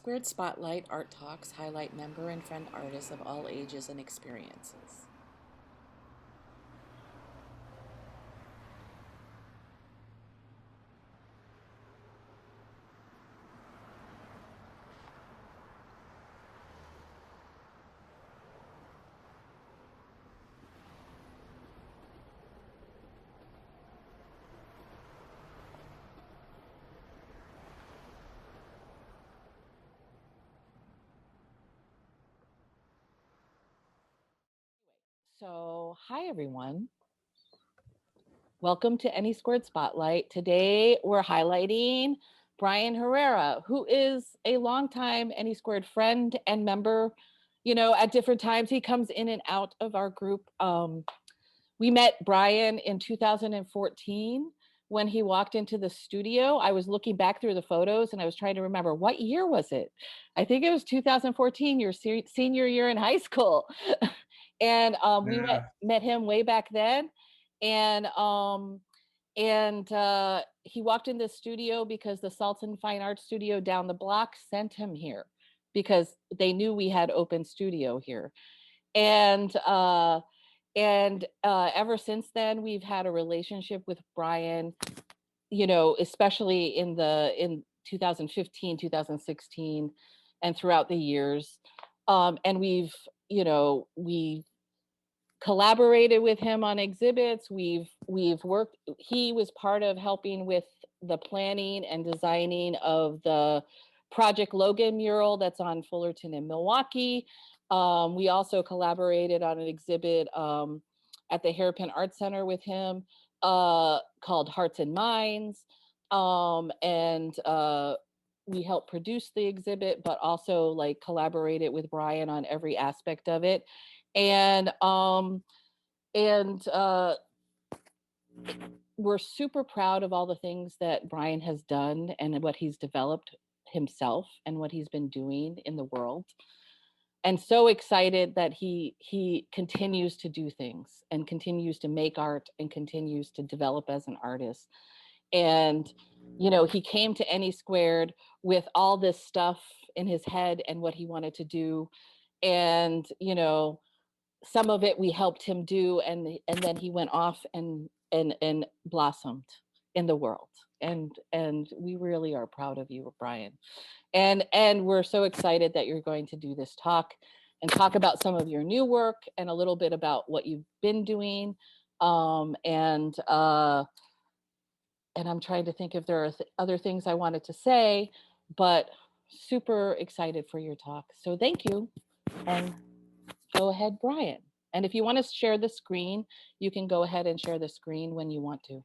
AnySquared Spotlight Art Talks highlight member and friend artists of all ages and experiences. So, hi everyone. Welcome to AnySquared Spotlight. Today we're highlighting Brian Herrera, who is a longtime AnySquared friend and member. You know, at different times he comes in and out of our group. We met Brian in 2014 when he walked into the studio. I was looking back through the photos and I was trying to remember what year was it. I think it was 2014, your senior year in high school. And we met him way back then, and he walked in the studio because the Salton Fine Arts Studio down the block sent him here because they knew we had open studio here, and ever since then we've had a relationship with Brian, you know, especially in 2015, 2016, and throughout the years, and we've collaborated with him on exhibits. We've worked. He was part of helping with the planning and designing of the Project Logan mural that's on Fullerton in Milwaukee. We also collaborated on an exhibit at the Hairpin Art Center with him called Hearts and Minds, and we helped produce the exhibit, but also like collaborated with Brian on every aspect of it. And we're super proud of all the things that Brian has done and what he's developed himself and what he's been doing in the world. And so excited that he continues to do things and continues to make art and continues to develop as an artist. And you know, he came to AnySquared with all this stuff in his head and what he wanted to do. And you know, some of it we helped him do, and then he went off and blossomed in the world. And we really are proud of you, Brian. And we're so excited that you're going to do this talk and talk about some of your new work and a little bit about what you've been doing. And I'm trying to think if there are other things I wanted to say, but super excited for your talk. So thank you. And go ahead, Brian. And if you want to share the screen, you can go ahead and share the screen when you want to.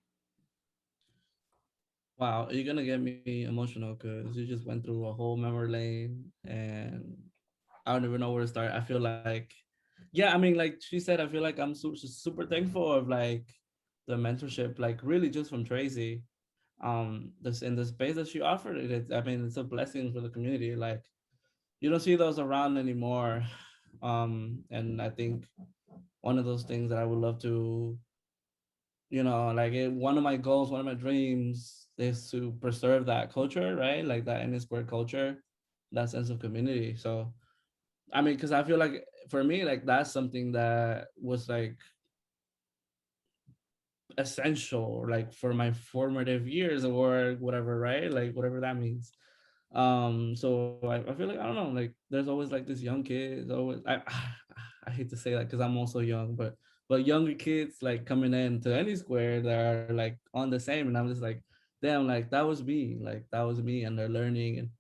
Wow, you're gonna get me emotional because you just went through a whole memory lane and I don't even know where to start. I feel like, yeah, I mean, like she said, I feel like I'm super thankful of like the mentorship, like really just from Tracy. This in the space that she offered it. I mean, it's a blessing for the community. Like you don't see those around anymore. And I think one of those things that I would love to, like one of my goals, one of my dreams is to preserve that culture, right? Like that AnySquared culture, that sense of community. So I mean, because I feel like for me, like that's something that was like essential, like for my formative years or whatever, right? Like whatever that means. So I feel like I don't know, like there's always like this young kid, always I hate to say that because I'm also young, but younger kids like coming into AnySquare that are like on the same, and I'm just like, damn, like that was me, and they're learning,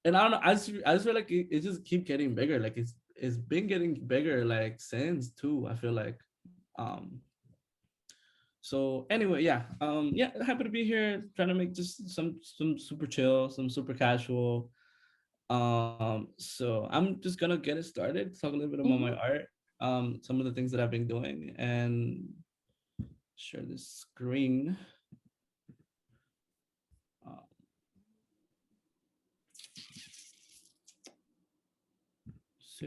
and I don't know, I just feel like it just keep getting bigger, like it's been getting bigger like since too. I feel like, um, so anyway, yeah, happy to be here, trying to make just some super chill, some super casual. So I'm just gonna get it started, talk a little bit about my Mm-hmm. art, some of the things that I've been doing, and share the screen. Uh, so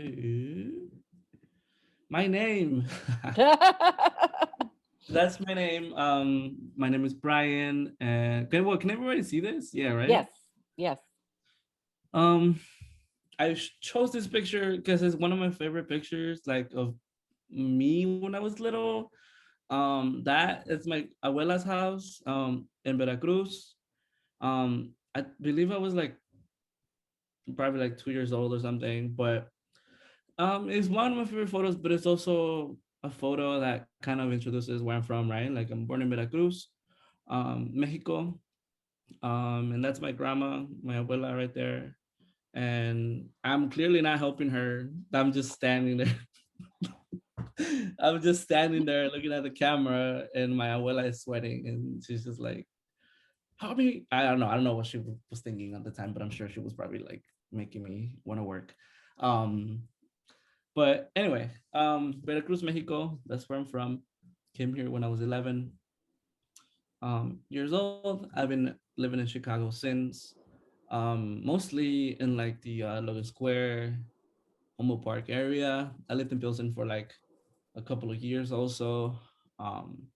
my name, that's my name. My name is Brian, and can everybody see this? Yeah, right. Yes, yes. Um, chose this picture because it's one of my favorite pictures, like of me when I was little. That is my abuela's house in Veracruz. I believe I was like probably like 2 years old or something, but it's one of my favorite photos, but it's also a photo that kind of introduces where I'm from, right? Like I'm born in Veracruz, Mexico, and that's my grandma, my abuela right there, and I'm clearly not helping her. I'm just standing there. I'm just standing there looking at the camera, and my abuela is sweating, and she's just like, "Help me!" I don't know. I don't know what she was thinking at the time, but I'm sure she was probably like making me want to work. Um, but anyway, Veracruz, Mexico. That's where I'm from. Came here when I was 11 years old. I've been living in Chicago since. Mostly in like the Logan Square, Homo Park area. I lived in Pilsen for like a couple of years also. Um,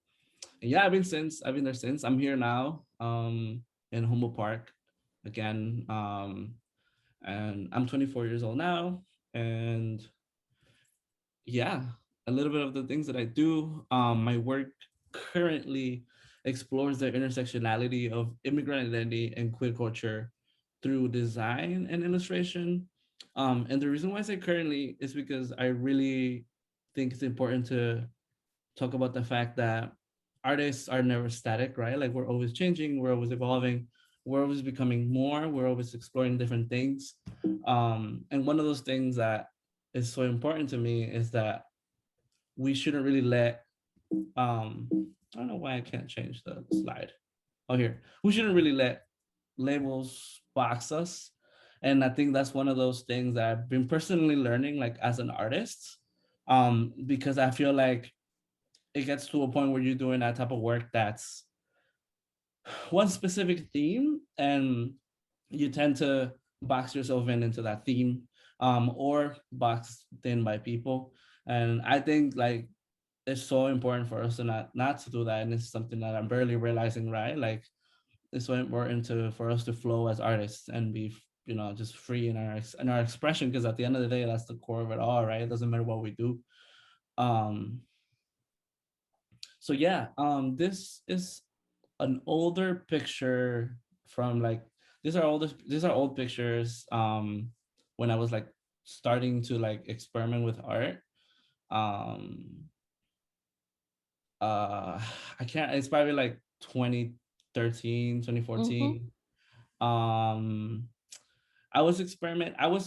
and yeah, I've been there since. I'm here now in Homo Park again. And I'm 24 years old now. And yeah, a little bit of the things that I do. My work currently explores the intersectionality of immigrant identity and queer culture through design and illustration. And the reason why I say currently is because I really think it's important to talk about the fact that artists are never static, right? Like we're always changing, we're always evolving, we're always becoming more, we're always exploring different things. And one of those things that is so important to me is that we shouldn't really let um I don't know why I can't change the slide. Oh, here. We shouldn't really let labels box us. And I think that's one of those things that I've been personally learning like as an artist. Because I feel like it gets to a point where you're doing that type of work that's one specific theme, and you tend to box yourself into that theme, or boxed in by people. And I think like it's so important for us to not to do that, and it's something that I'm barely realizing, right? Like it's so important to for us to flow as artists and be, just free in our expression, because at the end of the day that's the core of it all, right? It doesn't matter what we do. um so yeah, this is an older picture from like, these are old pictures when I was like starting to like experiment with art. um uh I can't, it's probably like 2013, Mm-hmm. 2014. um I was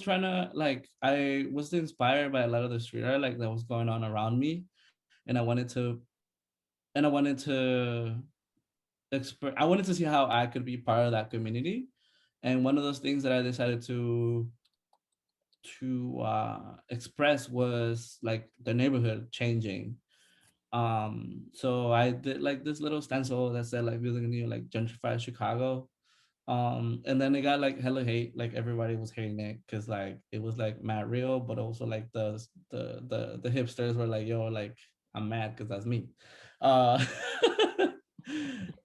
trying to like, I was inspired by a lot of the street art like that was going on around me, and I wanted to I wanted to see how I could be part of that community. And one of those things that I decided to express was like the neighborhood changing. So I did like this little stencil that said like building a new like gentrified Chicago. And then it got like hella hate, like everybody was hating it because like it was like mad real, but also like the hipsters were like, yo, like I'm mad because that's me. uh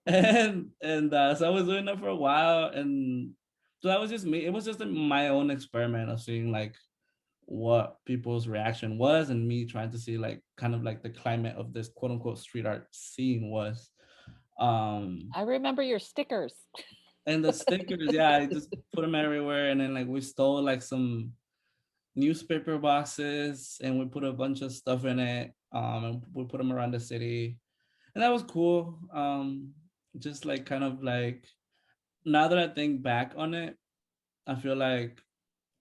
and so I was doing that for a while, and so that was just me. It was just my own experiment of seeing like what people's reaction was, and me trying to see like kind of like the climate of this quote unquote street art scene was. um I remember your stickers. and the stickers, yeah, I just put them everywhere, and then like we stole like some newspaper boxes and we put a bunch of stuff in it, and we put them around the city, and that was cool. Just like kind of like, now that I think back on it, I feel like,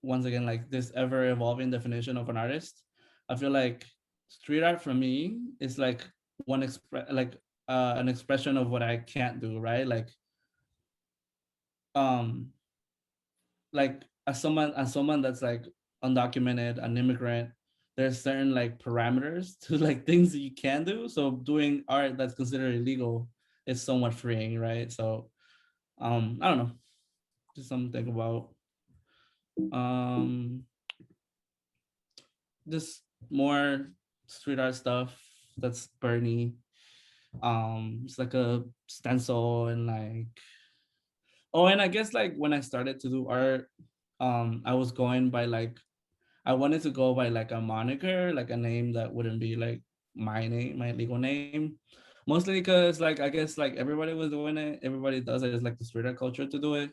once again, like this ever evolving definition of an artist, I feel like street art for me is like an expression of what I can't do, right? Um like as someone that's like undocumented, an immigrant, there's certain like parameters to like things that you can do. So doing art that's considered illegal is somewhat freeing, right? So I don't know, just something to think about. um just more street art stuff that's Bernie. It's like a stencil, and like, oh, and I guess like when I started to do art, I was going by like, I wanted to go by like a moniker, like a name that wouldn't be like my name, my legal name. Mostly because like I guess like everybody was doing it, everybody does it. It's like the street art culture to do it.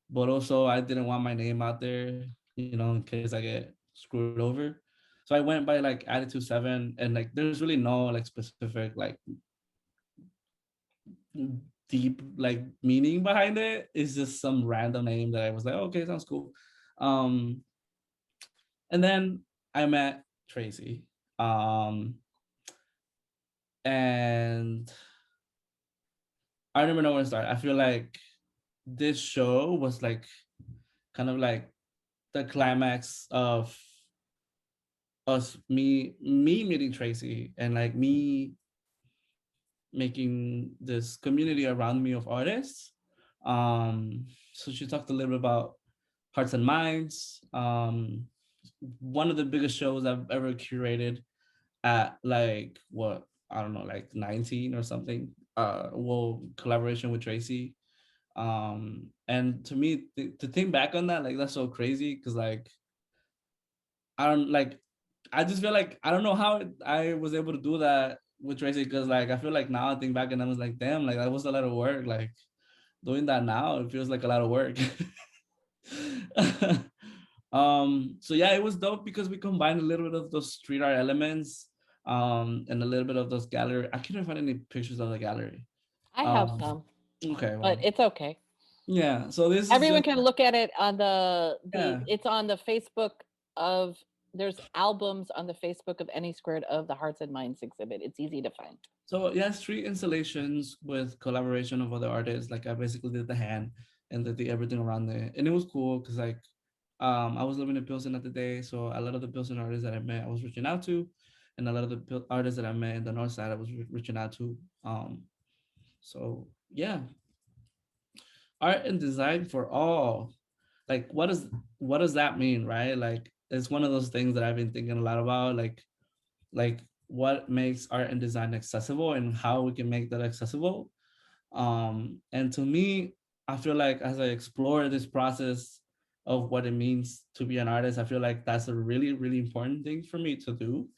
But also I didn't want my name out there, in case I get screwed over. So I went by like Attitude 7, and like there's really no like specific like deep like meaning behind it. It's just some random name that I was like, okay, sounds cool. Um, and then I met Tracy. Um, and I don't even know where to start. I feel like this show was like kind of like the climax of me meeting Tracy, and like me making this community around me of artists. So she talked a little bit about Hearts and Minds. One of the biggest shows I've ever curated at like what, I don't know, like 19 or something. Well, collaboration with Tracy. And to me, to think back on that, like that's so crazy because like I don't like, I just feel like I don't know how I was able to do that with Tracy, because like I feel like now I think back and I was like, damn, like that was a lot of work. Like doing that now, it feels like a lot of work. So yeah, it was dope because we combined a little bit of those street art elements, and a little bit of those gallery. I can't find any pictures of the gallery. I have Um, some, okay, but well, it's okay. yeah. So this is Everyone just, can look at it on the yeah. it's on the Facebook of there's albums on the Facebook of AnySquared of the Hearts and Minds exhibit. It's easy to find. So yeah, street installations with collaboration of other artists. Like I basically did the hand and did the everything around there, and it was cool because like I was living in Pilsen at the day, so a lot of the Pilsen artists that I met, I was reaching out to, and a lot of the artists that I met in the north side, I was reaching out to. So yeah, art and design for all. Like, what does that mean, right? Like, it's one of those things that I've been thinking a lot about. Like what makes art and design accessible and how we can make that accessible. And to me, I feel like as I explore this process of what it means to be an artist, I feel like that's a really, really important thing for me to do.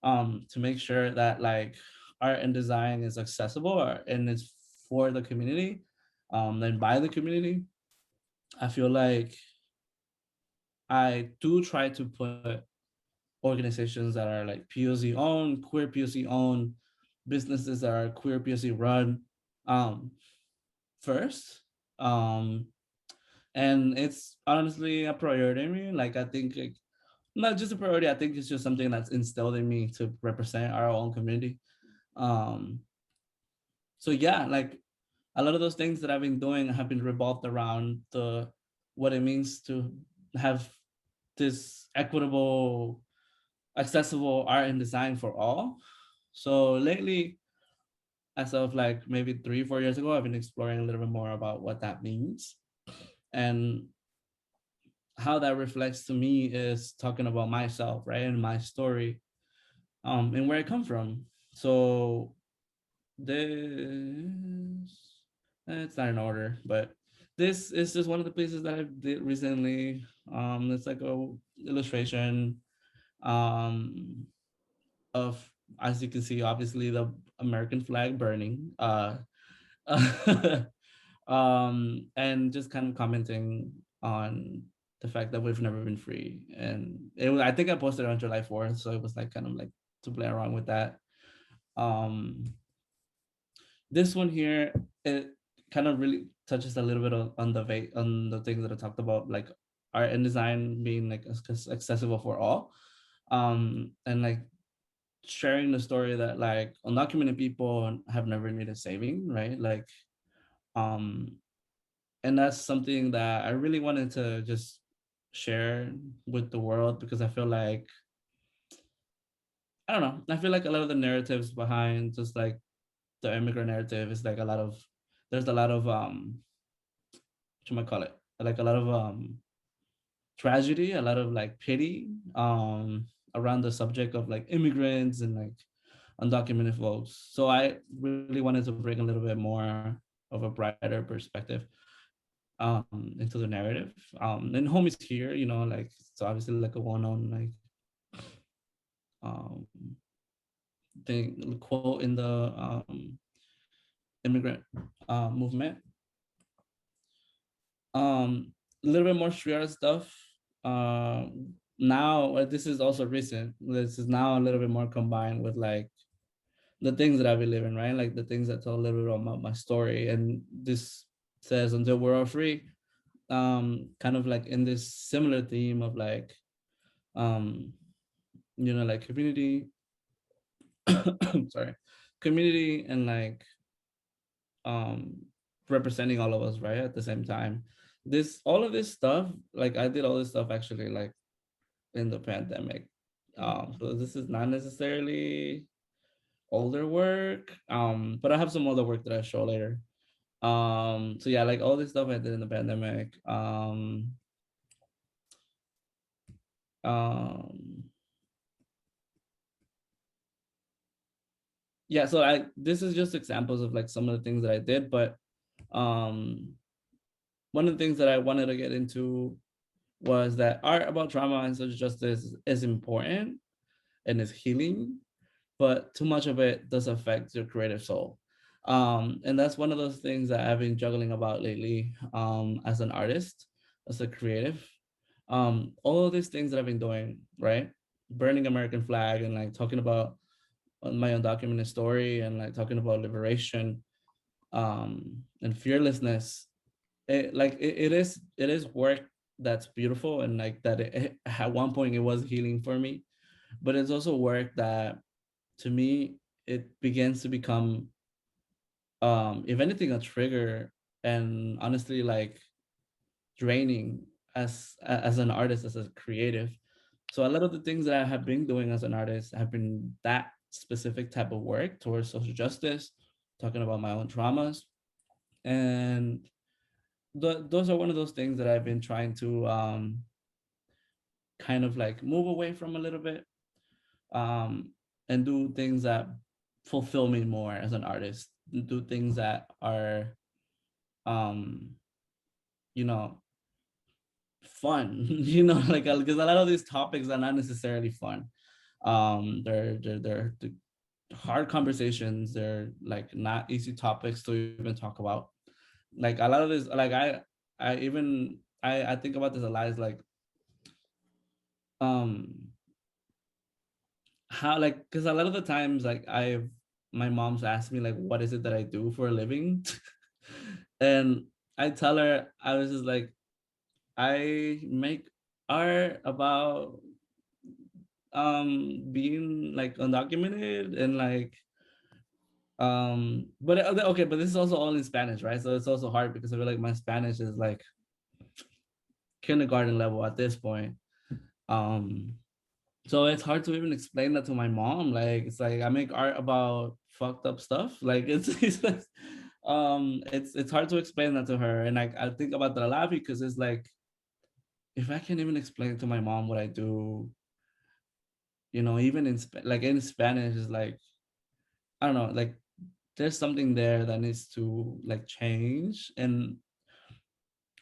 To make sure that like art and design is accessible, and it's for the community, and by the community. I feel like I do try to put organizations that are like POC owned, queer POC owned, businesses that are queer POC run, um, first. Um, and it's honestly a priority. I mean, like I think like, not just a priority. I think it's just something that's instilled in me to represent our own community. Um, so yeah, like a lot of those things that I've been doing have been revolved around the what it means to have this equitable, accessible art and design for all. So lately, as of like maybe 3, 4 years ago, I've been exploring a little bit more about what that means, and how that reflects to me is talking about myself, right, and my story, and where I come from. So this, it's not in order, but this is just one of the pieces that I did recently. It's like a illustration, um, of, as you can see, obviously the American flag burning. And just kind of commenting on the fact that we've never been free. And it was, I think I posted on July 4th, so it was like kind of like to play around with that. Um, this one here, it kind of really touches a little bit on on the things that I talked about, like art and design being like accessible for all. And like sharing the story that like undocumented people have never needed saving, right? Like, um, and that's something that I really wanted to just share with the world, because I feel like, I don't know, I feel like a lot of the narratives behind just like the immigrant narrative is like a lot of, there's a lot of what you might call it, like a lot of tragedy, a lot of like pity, around the subject of like immigrants and like undocumented folks. So I really wanted to bring a little bit more of a brighter perspective. into the narrative. And Home is Here, you know, like it's obviously like a well-known like um thing quote in the immigrant movement. A little bit more street art stuff. Now this is also recent. This is now a little bit more combined with like the things that I've been living, right? Like the things that tell a little bit about my story. And this says until we're all free, kind of like in this similar theme of like um, you know, like community, sorry, community and like um representing all of us, right? At the same time. This all of this stuff, like I did all this stuff actually like in the pandemic. Mm-hmm. So this is not necessarily older work. But I have some other work that I show later. So yeah, like all this stuff I did in the pandemic. Um yeah, so I this is just examples of like some of the things that I did, but um one of the things that I wanted to get into was that art about trauma and social justice is important and is healing, but too much of it does affect your creative soul. And that's one of those things that I've been juggling about lately, as an artist, as a creative. All of these things that I've been doing, right? Burning American flag and like talking about my undocumented story and like talking about liberation, and fearlessness. It is work that's beautiful and like that at one point it was healing for me, but it's also work that to me it begins to become if anything a trigger, and honestly like draining as an artist, as a creative. So a lot of the things that I have been doing as an artist have been that specific type of work towards social justice, talking about my own traumas. And those are one of those things that I've been trying to kind of like move away from a little bit, um, and do things that fulfill me more as an artist. Do things that are, um, you know, fun. You know, like because a lot of these topics are not necessarily fun. They're hard conversations. They're like not easy topics to even talk about. Like a lot of this, like I even I think about this a lot. Is like um how like because a lot of the times like my mom's asked me like what is it that I do for a living. And I tell her I was just like I make art about being like undocumented and like but okay, but this is also all in Spanish, right? So it's also hard because I feel like my Spanish is like kindergarten level at this point. um So it's hard to even explain that to my mom. Like it's like I make art about fucked up stuff. Like it's like, it's hard to explain that to her. And like I think about that a lot because it's like if I can even explain to my mom what I do, you know, even like in Spanish is like I don't know, like there's something there that needs to like change. And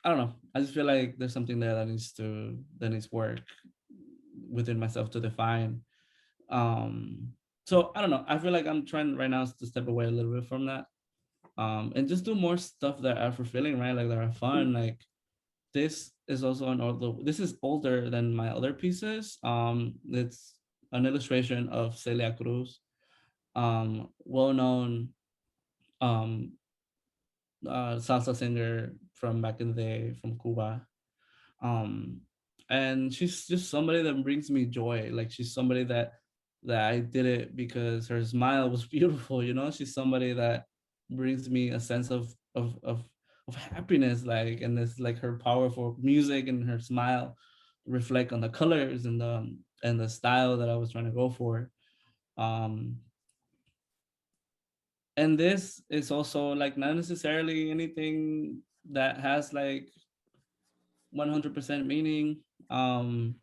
I don't know. I just feel like there's something there that needs work within myself to define. um so I don't know, I feel like I'm trying right now to step away a little bit from that, and just do more stuff that are fulfilling, right? Like that are fun. Like this is also an older, this is older than my other pieces. It's an illustration of Celia Cruz, well known um salsa singer from back in the day from Cuba. um and she's just somebody that brings me joy. Like she's somebody that I did it because her smile was beautiful, you know. She's somebody that brings me a sense of happiness, like, and it's like her powerful music and her smile reflect on the colors and the style that I was trying to go for. um and this is also like not necessarily anything that has like 100% meaning. um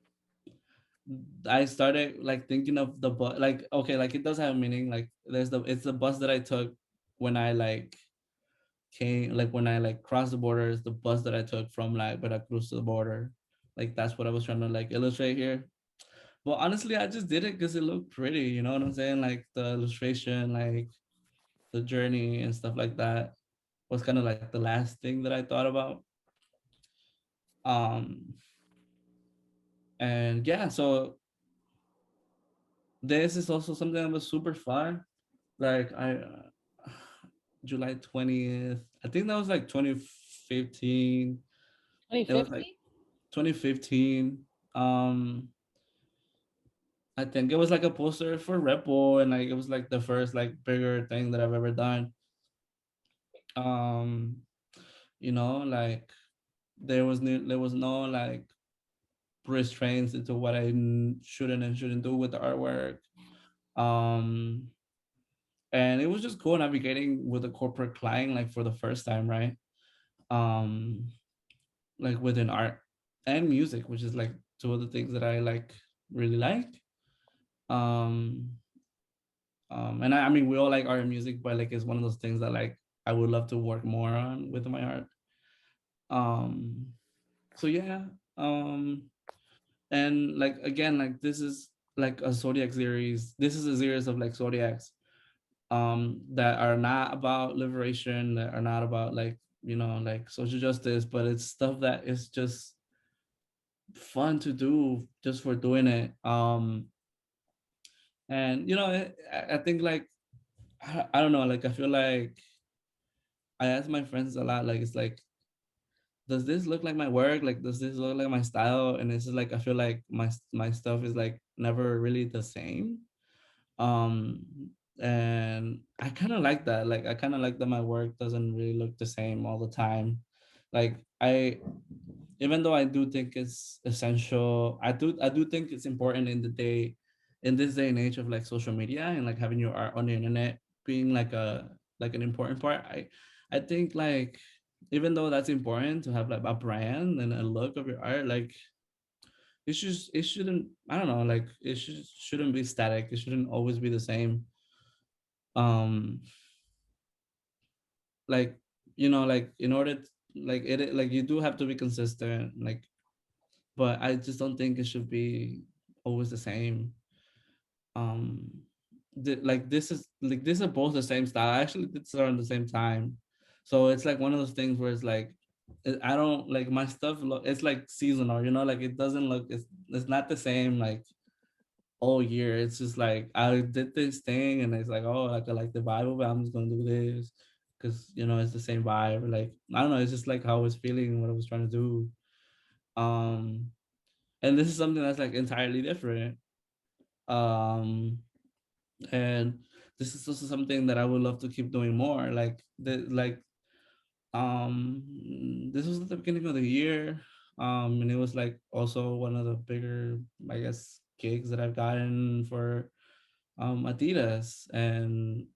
I started like thinking of the bus, like okay, like it does have meaning. Like there's the it's the bus that I took when I like came, like when I like crossed the borders, the bus that I took from like Veracruz to the border, like that's what I was trying to like illustrate here. Well, honestly, I just did it because it looked pretty. You know what I'm saying? Like the illustration, like the journey and stuff like that was kind of like the last thing that I thought about. Um, and yeah, so this is also something that was super fun. Like July 20th, I think that was like 2015. It was like 2050? 2015. Um, I think it was like a poster for Red Bull, and like it was like the first like bigger thing that I've ever done. Um, like there was no like restraints into what I shouldn't and shouldn't do with the artwork. Um, and it was just cool navigating with a corporate client like for the first time, right? Um, like within art and music, which is like two of the things that I like really like. Um, and I mean we all like art and music, but like it's one of those things that like I would love to work more on with my art. Um, so yeah. Um, and like again, like this is like a zodiac series. This is a series of like zodiacs that are not about liberation, that are not about like like social justice, but it's stuff that is just fun to do just for doing it. And I think like I don't know, like I feel like I ask my friends a lot, like it's like, does this look like my work? Like, does this look like my style? And it's just like I feel like my stuff is like never really the same. Um, and I kind of like that. Like, I kind of like that my work doesn't really look the same all the time. Like, even though I do think it's essential, I do think it's important in this day and age of like social media and like having your art on the internet being like an important part. I think like even though that's important to have like a brand and a look of your art, like it shouldn't, I don't know, like shouldn't be static. It shouldn't always be the same. Um, like like in order like like you do have to be consistent, like, but I just don't think it should be always the same. Um, like this is both the same style. I actually did start at the same time, so it's like one of those things where it's like I don't like my stuff. It's like seasonal, like it doesn't look. It's not the same like all year. It's just like I did this thing, and it's like, oh, like I like the vibe of it. I'm just gonna do this because it's the same vibe. Like I don't know. It's just like how I was feeling, what I was trying to do. Um, and this is something that's like entirely different. Um, and this is also something that I would love to keep doing more. Like this was at the beginning of the year, and it was like also one of the bigger, I guess, gigs that I've gotten for Adidas, and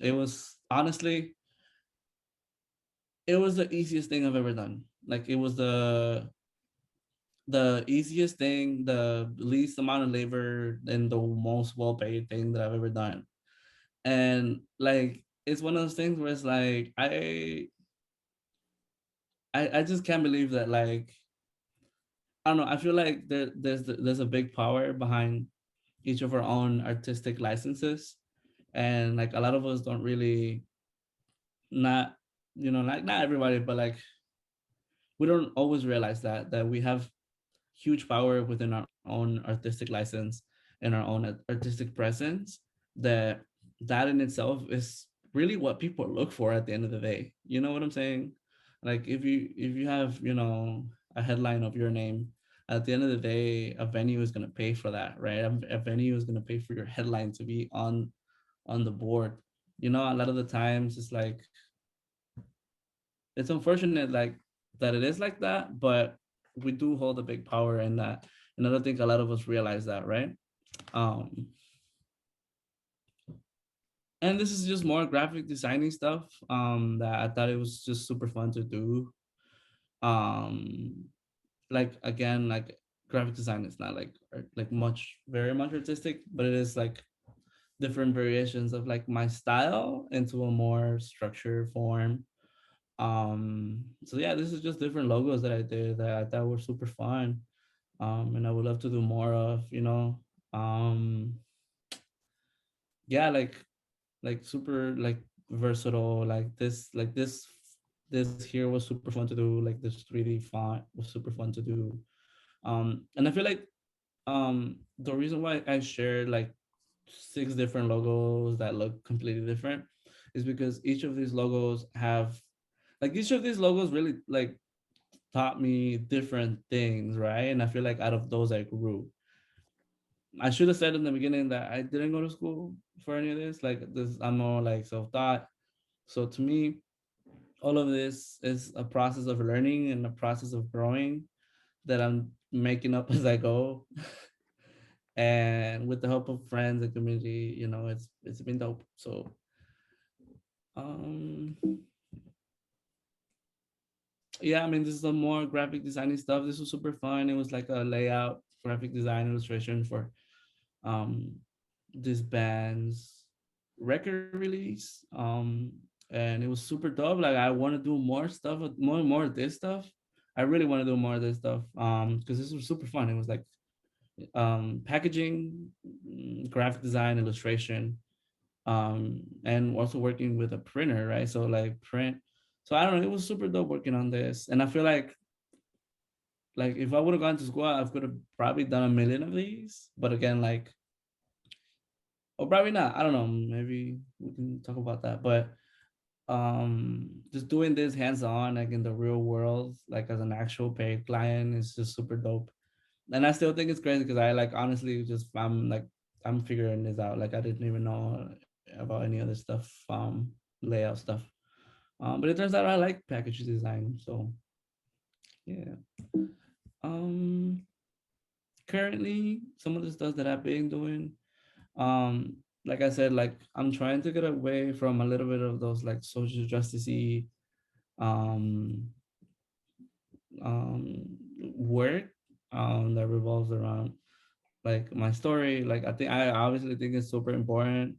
it was honestly it was the easiest thing I've ever done. Like it was the easiest thing, the least amount of labor, and the most well paid thing that I've ever done. And like it's one of those things where it's like I just can't believe that, like, I don't know, I feel like there's a big power behind each of our own artistic licenses, and like a lot of us don't really, not like not everybody, but like we don't always realize that we have huge power within our own artistic license and our own artistic presence, that in itself is really what people look for at the end of the day. You know what I'm saying? Like if you have a headline of your name, at the end of the day a venue is going to pay for that, right? A venue is going to pay for your headline to be on the board. A lot of the times it's like it's unfortunate like that it is like that, but we do hold a big power in that, and I don't think a lot of us realize that, right? um and this is just more graphic designing stuff that I thought it was just super fun to do. um like again, like graphic design is not like like much very much artistic, but it is like different variations of like my style into a more structured form. So yeah, this is just different logos that I did that I thought were super fun. And I would love to do more of, you know. Um, yeah, like super like versatile. This here was super fun to do. Like this 3D font was super fun to do. And I feel like the reason why I shared like 6 different logos that look completely different is because each of these logos have like each of these logos really like taught me different things, right? And I feel like out of those I grew. I should have said in the beginning that I didn't go to school for any of this. Like this, I'm more like self-taught. So to me, all of this is a process of learning and a process of growing that I'm making up as I go. And with the help of friends and community, you know, it's been dope. So um yeah, I mean, this is the more graphic designing stuff. This was super fun. It was like a layout, graphic design illustration for um this band's record release. And it was super dope. Like I want to do more stuff, more of this stuff. I really want to do more of this stuff. Because this was super fun. It was like packaging, graphic design, illustration, and also working with a printer, right? So like print. So I don't know. It was super dope working on this, and I feel like if I would have gone to school, I could have probably done a million of these. But again, like, or probably not. I don't know. Maybe we can talk about that. But just doing this hands on, like in the real world, like as an actual paid client, is just super dope. And I still think it's crazy because I like honestly just I'm figuring this out. Like I didn't even know about any other stuff, layout stuff. But it turns out I like package design. So yeah. Um, Currently some of the stuff that I've been doing, like I said, like I'm trying to get away from a little bit of those like social justicey um work that revolves around like my story. Like I obviously think it's super important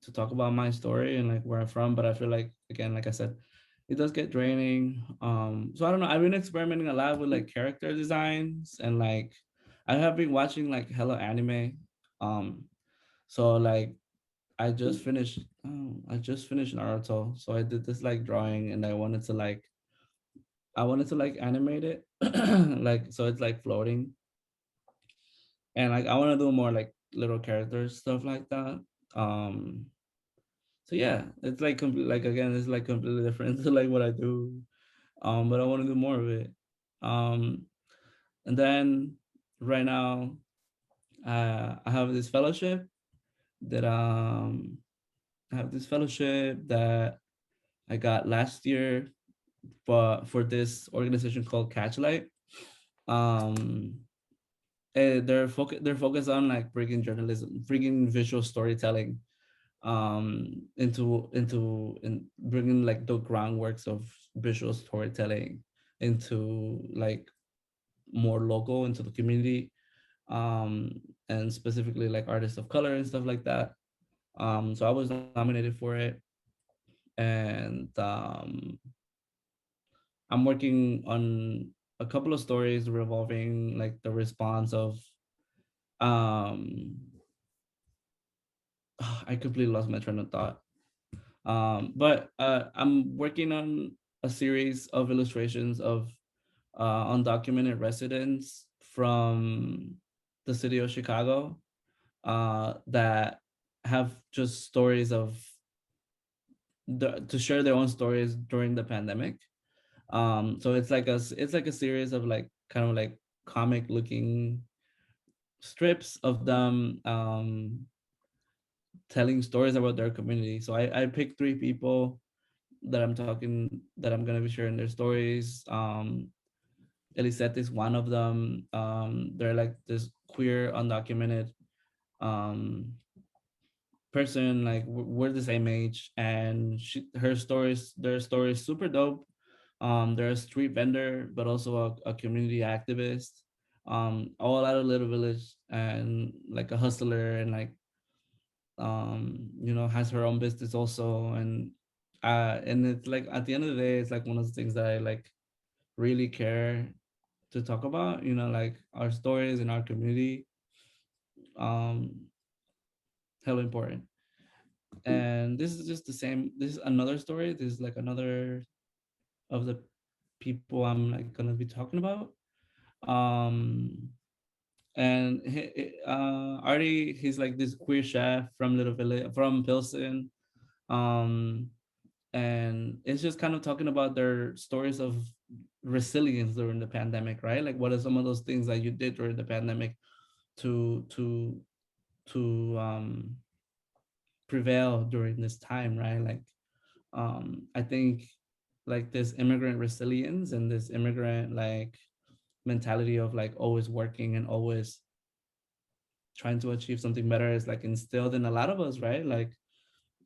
to talk about my story and like where I'm from, but I feel like again, like I said, it does get draining. So I don't know. I've been experimenting a lot with like character designs and like I have been watching like hella anime. Um, so like I just finished Naruto. So I did this like drawing and I wanted to like animate it, like so it's like floating, and like I want to do more like little characters stuff like that. Um, so yeah, it's like like again, it's like completely different to like what I do. But I want to do more of it. Um, and then right now, I have this fellowship that I have this fellowship that I got last year, but for this organization called Catchlight. Um, they're focused on like bringing journalism, bringing visual storytelling into bringing like the groundworks of visual storytelling into like more local into the community, um and specifically like artists of color and stuff like that. So I was nominated for it, and I'm working on a couple of stories revolving like the response of um I completely lost my train of thought. But I'm working on a series of illustrations of undocumented residents from the city of Chicago that have just stories of to share their own stories during the pandemic. So it's like a series of like kind of like comic looking strips of them telling stories about their community. So I picked 3 people that I'm gonna be sharing their stories. Elisette is one of them. They're like this queer, undocumented um, person. Like we're the same age, and their stories, super dope. They're a street vendor, but also a community activist. All out of Little Village, and like a hustler, and like you know, has her own business also. And And it's like at the end of the day, it's like one of the things that I like really care to talk about, you know, like our stories in our community, um hell important. And this is just the same, this is another story, this is like another of the people I'm like gonna be talking about. um and Artie, he's like this queer chef from Little Village, from Pilsen. um and it's just kind of talking about their stories of resilience during the pandemic, right? Like what are some of those things that you did during the pandemic to prevail during this time, right? Like I think like this immigrant resilience and this immigrant like mentality of like always working and always trying to achieve something better is like instilled in a lot of us, right? Like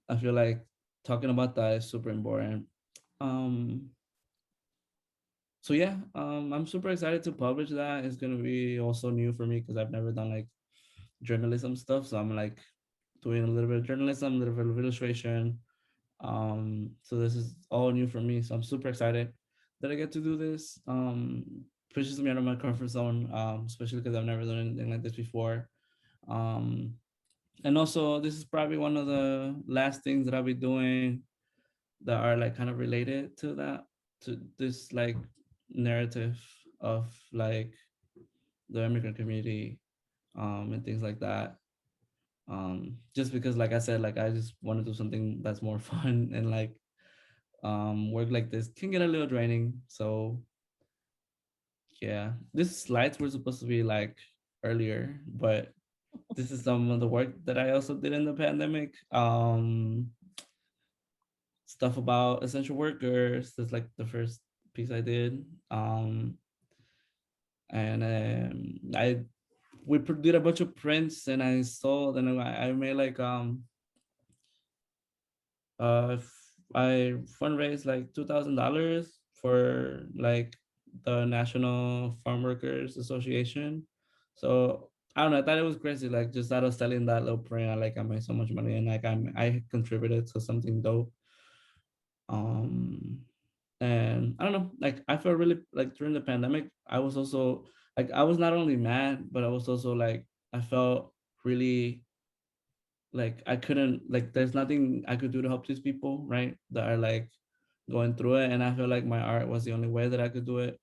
I feel like talking about that is super important. um so yeah, I'm super excited to publish that. It's gonna be also new for me because I've never done like journalism stuff, so I'm like doing a little bit of journalism, a little bit of illustration. So this is all new for me, so I'm super excited that I get to do this. Pushes me out of my comfort zone, especially because I've never done anything like this before. um and also this is probably one of the last things that I'll be doing that are like kind of related to that, to this like narrative of like the immigrant community, and things like that. Just because like I said, like I just want to do something that's more fun, and like work like this can get a little draining. So yeah, these slides were supposed to be like earlier, but this is some of the work that I also did in the pandemic. Stuff about essential workers. That's like the first piece I did. And I did a bunch of prints, and I sold, and I made like I fundraised like $2,000 for like the National Farm Workers Association. So I don't know. I thought it was crazy. Like just out of selling that little print, I made so much money, and like I contributed to something dope. Um, and I don't know. Like I felt really like during the pandemic, I was also like I was not only mad, but I was also like I felt really like I couldn't, like there's nothing I could do to help these people, right? That are like going through it, and I feel like my art was the only way that I could do it.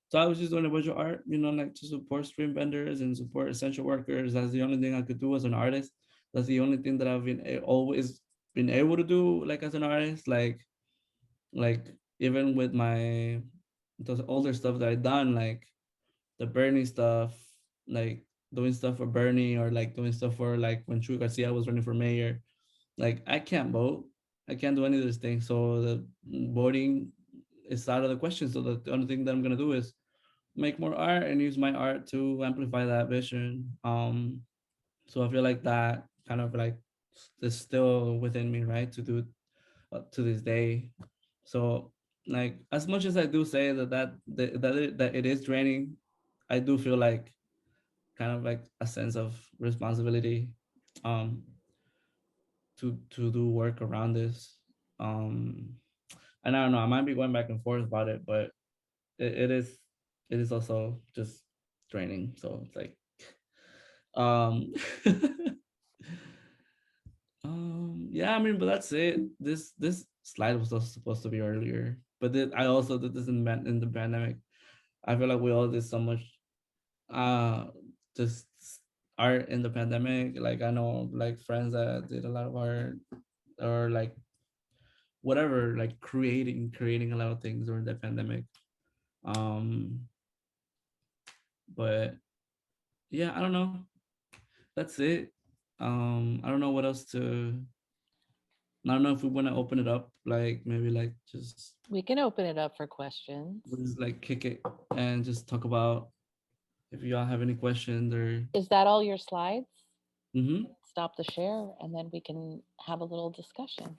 So I was just doing a bunch of art, you know, like to support street vendors and support essential workers. That's the only thing I could do as an artist. That's the only thing that I've been always been able to do, like as an artist. Like even with my those older stuff that I done, like the Bernie stuff, like doing stuff for Bernie, or like doing stuff for like when Chuy Garcia was running for mayor. Like I can't vote. I can't do any of these things. So the voting is out of the question. So the only thing that I'm gonna do is make more art and use my art to amplify that vision. So I feel like that kind of like is still within me, right? To do to this day. So like as much as I do say that it is draining, I do feel like kind of like a sense of responsibility, um to do work around this. Um and I don't know, I might be going back and forth about it, but it is also just draining. So it's like um yeah, I mean, but that's it. This slide was also supposed to be earlier, but then I also did this in the pandemic. I feel like we all did so much uh just art in the pandemic. Like I know like friends that did a lot of art, or like whatever, like creating a lot of things during the pandemic. Um but yeah, I don't know. That's it. I don't know what else to, I don't know if we want to open it up, like maybe like We can open it up for questions. just like kick it and just talk about if y'all have any questions or. Is that all your slides? Mm-hmm. Stop the share and then we can have a little discussion.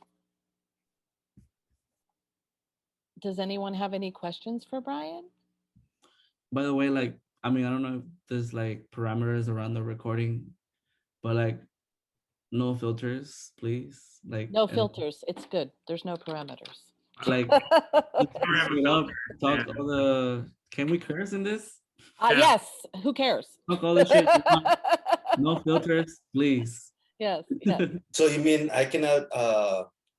Does anyone have any questions for Brian? By the way, like I mean, I don't know if there's like parameters around the recording, but like no filters, please. No And filters. It's good. There's no parameters. like just Never have a straight up filter. talk Yeah. all the. Can we curse in this? Yeah. Yes. Who cares? Talk all the shit you want. No filters, please. Yes. Yes. So you mean I cannot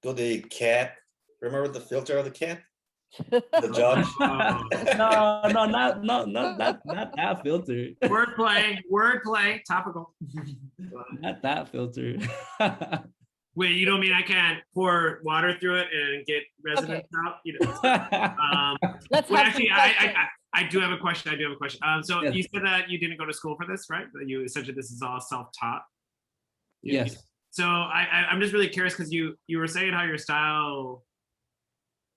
do the cat? Remember the filter of the cat? The judge? Oh. No, not that filter. Wordplay, topical. Not that filter. Wait, you don't mean I can't pour water through it and get residents out? You know, Let's well, have actually, some questions. I do have a question. So Yes. you said that you didn't go to school for this, right? That you essentially this is all self-taught. Yes. So I'm just really curious because you were saying how your style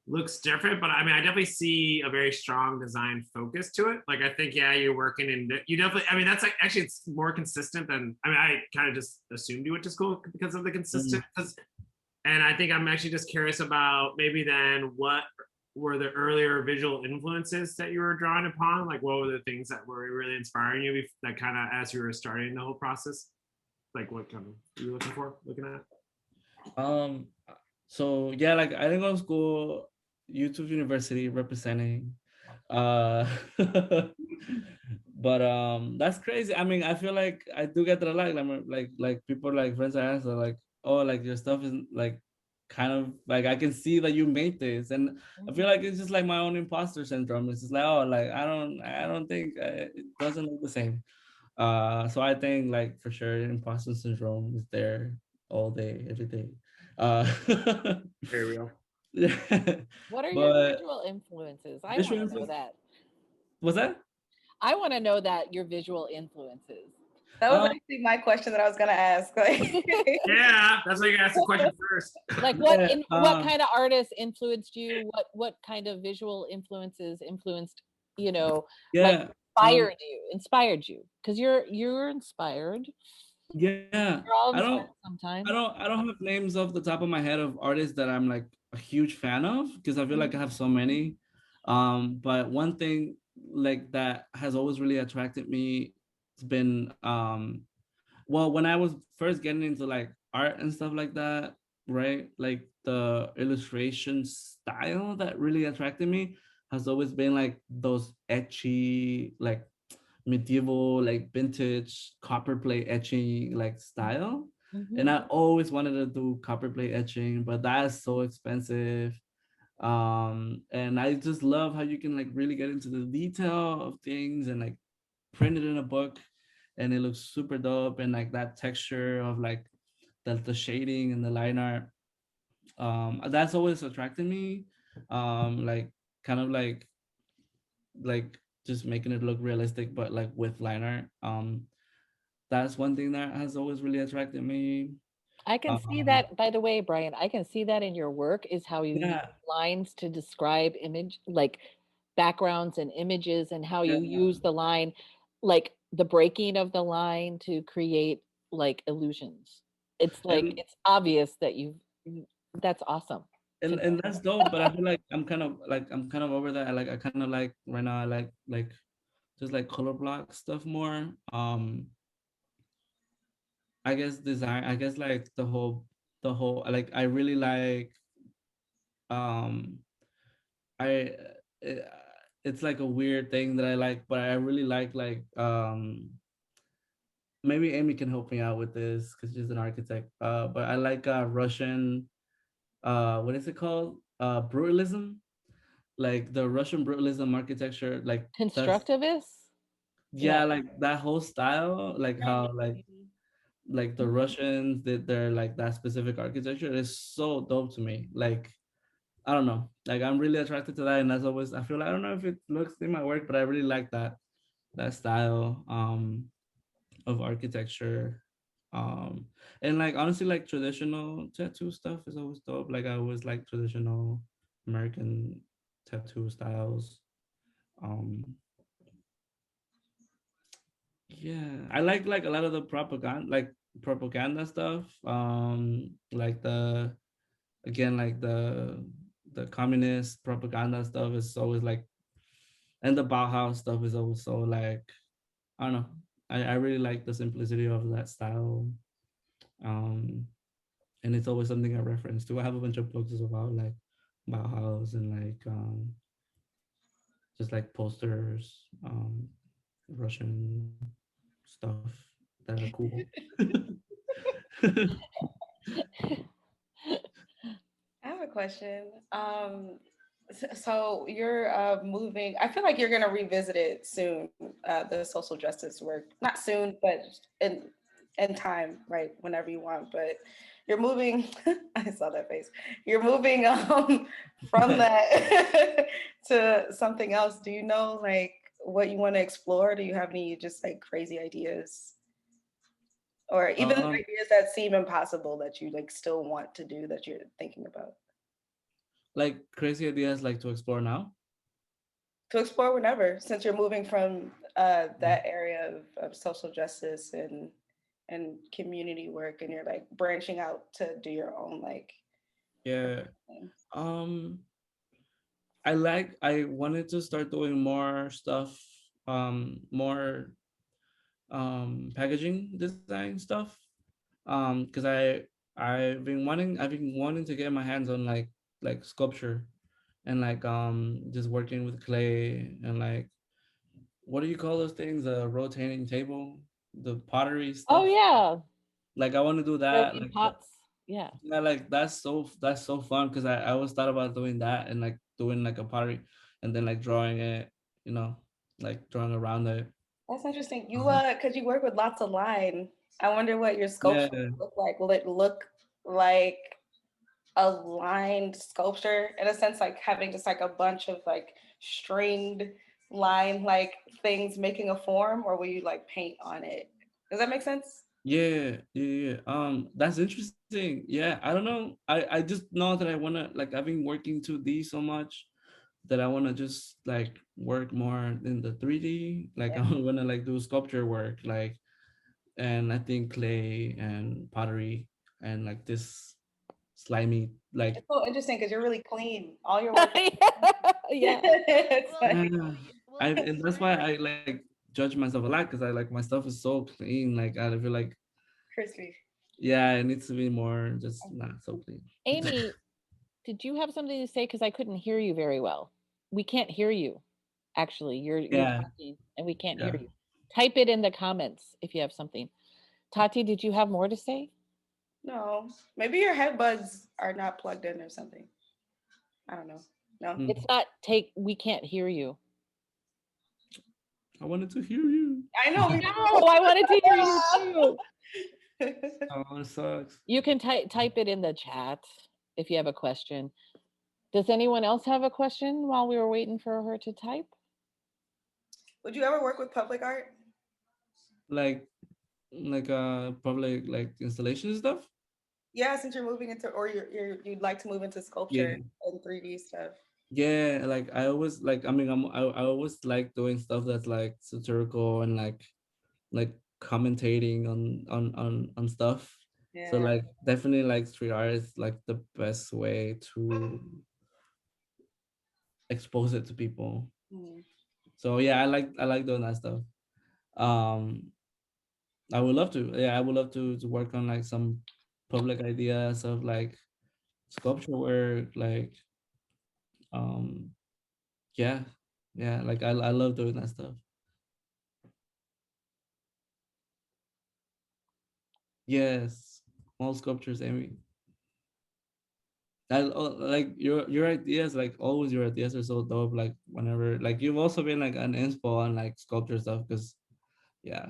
looks different, but I mean I definitely see a very strong design focus to it. Like I think you're working in you definitely. I mean that's like actually it's more consistent than I kind of just assumed you went to school because of the consistent. And I think I'm actually just curious about maybe then what were the earlier visual influences that you were drawing upon? Like what were the things that were really inspiring you that kind of as you were starting the whole process? Like what kind of were you looking at? So yeah, like I didn't go to school, YouTube University representing. But that's crazy. I mean, I feel like I do get that a lot. Like people like friends I ask are like, oh, like your stuff is like kind of like I can see that you made this, and I feel like it's just like my own imposter syndrome. It's just like, oh, like I don't think it doesn't look the same. So I think like for sure imposter syndrome is there all day, every day. Very real. What are your But visual influences? I visual want to know influence- that. what's that? I want to know that your visual influences. That was actually my question that I was gonna ask. Like, Yeah, that's why you asked the question first. Like what Yeah, what kind of artists influenced you? What kind of visual influences influenced, you know, like Yeah. inspired you? Because you're inspired. Yeah. We're all I don't inspired sometimes. I don't have names off the top of my head of artists that I'm like a huge fan of because I feel like I have so many. But one thing like that has always really attracted me has been well, when I was first getting into like art and stuff like that, right? Like the illustration style that really attracted me has always been like those etchy, like medieval, like vintage copperplate etching like style. And I always wanted to do copperplate etching, but that's so expensive. And I just love how you can like really get into the detail of things and like print it in a book and it looks super dope, and like that texture of like the shading and the line art, that's always attracted me. Like kind of like just making it look realistic but like with line art. That's one thing that has always really attracted me. I can see that, by the way, Brian, I can see that in your work is how you use Yeah. lines to describe image, like backgrounds and images, and how you Yeah. use the line, like the breaking of the line to create like illusions. It's like, And it's obvious that that's awesome. and that's dope, but I feel like I'm kind of over that. I kind of like right now I like just like color block stuff more. I guess design, I guess like the whole like I really like um I it, it's like a weird thing that I like, but I really like maybe Amy can help me out with this because she's an architect. But I like Russian what is it called? Brutalism. Like the Russian brutalism architecture, like that's Constructivists? yeah, like that whole style, like how like the Russians did their like that specific architecture is so dope to me. Like I don't know, like I'm really attracted to that, and that's always I feel like I don't know if it looks in my work, but I really like that style of architecture. And like honestly, like traditional tattoo stuff is always dope. Like I always like traditional American tattoo styles. Um, yeah, I like a lot of the propaganda stuff. Like the again like the communist propaganda stuff is always like, and the Bauhaus stuff is also like I don't know. I really like the simplicity of that style. And it's always something I reference to. I have a bunch of books about like Bauhaus and like just like posters, Russian stuff that are cool. I have a question. So you're moving. I feel like you're gonna revisit it soon. The social justice work, not soon, but in time, right? Whenever you want. But you're moving. I saw that face. You're moving from that to something else. Do you know like what you want to explore? Do you have any just like crazy ideas, or even um, ideas that seem impossible that you like still want to do that you're thinking about? like crazy ideas like to explore now. To explore whenever, since you're moving from that area of social justice and community work, and you're like branching out to do your own like Yeah. thing. Um, I wanted to start doing more stuff, more packaging design stuff. Because I've been wanting to get my hands on like sculpture and like just working with clay and like what do you call those things? A rotating table, the pottery Oh stuff. yeah, Like I want to do that. broken Like pots. Yeah. yeah, like that's so fun because I always thought about doing that and like doing like a pottery and then like drawing it, you know, like drawing around it. That's interesting. You Um, because you work with lots of line. I wonder what your yeah, sculpture will look like. Will it look like a lined sculpture in a sense, like having just like a bunch of like stringed line like things making a form, or will you like paint on it? Does that make sense? yeah. That's interesting. Yeah, I don't know. I just know that I wanna like I've been working 2D so much that I wanna just like work more in the 3D. Like Yeah. I wanna like do sculpture work, like and I think clay and pottery and like this slimy like It's so interesting because you're really clean. All your work. Yeah. It's Well, like yeah. well, I because and that's why I like judge myself a lot because I like my stuff is so clean. Like I feel like crispy. yeah, it needs to be more just not so clean. Amy, did you have something to say? Because I couldn't hear you very well. We can't hear you. Actually, you're Yeah, talking and we can't hear yeah. you. Type it in the comments if you have something. Tati, did you have more to say? No, maybe your headbuds are not plugged in or something. I don't know. No. It's Mm. not take. We can't hear you. I wanted to hear you. I know. I know. I wanted to hear you too. Oh, it sucks. You can type it in the chat if you have a question. Does anyone else have a question while we were waiting for her to type? Would you ever work with public art? Like public like installation stuff. Yeah, since you're moving into, or you'd like to move into Yeah, sculpture and 3D stuff. yeah. Like I always like. I mean, I always like doing stuff that's like satirical and like commentating on stuff. So Yeah. like definitely like street art is like the best way to expose it to people. Mm. So yeah, I like doing that stuff. Um, I would love to. Yeah, I would love to work on like some public ideas of like sculpture work, like um, yeah, yeah. Like I love doing that stuff. Yes, all sculptures, Amy. Like your ideas, like always, your ideas are so dope. Like whenever, like you've also been like an inspo on like sculpture stuff, because yeah,